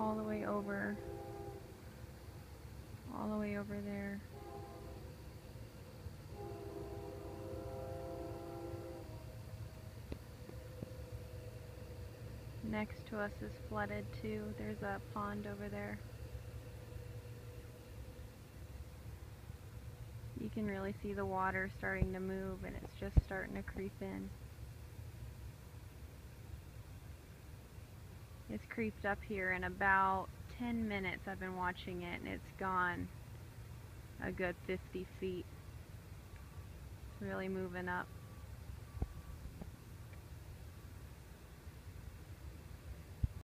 all the way over there. Next to us is flooded too. There's a pond over there. You can really see the water starting to move, and it's just starting to creep in. It's creeped up here in about 10 minutes. I've been watching it, and it's gone a good 50 feet. It's really moving up.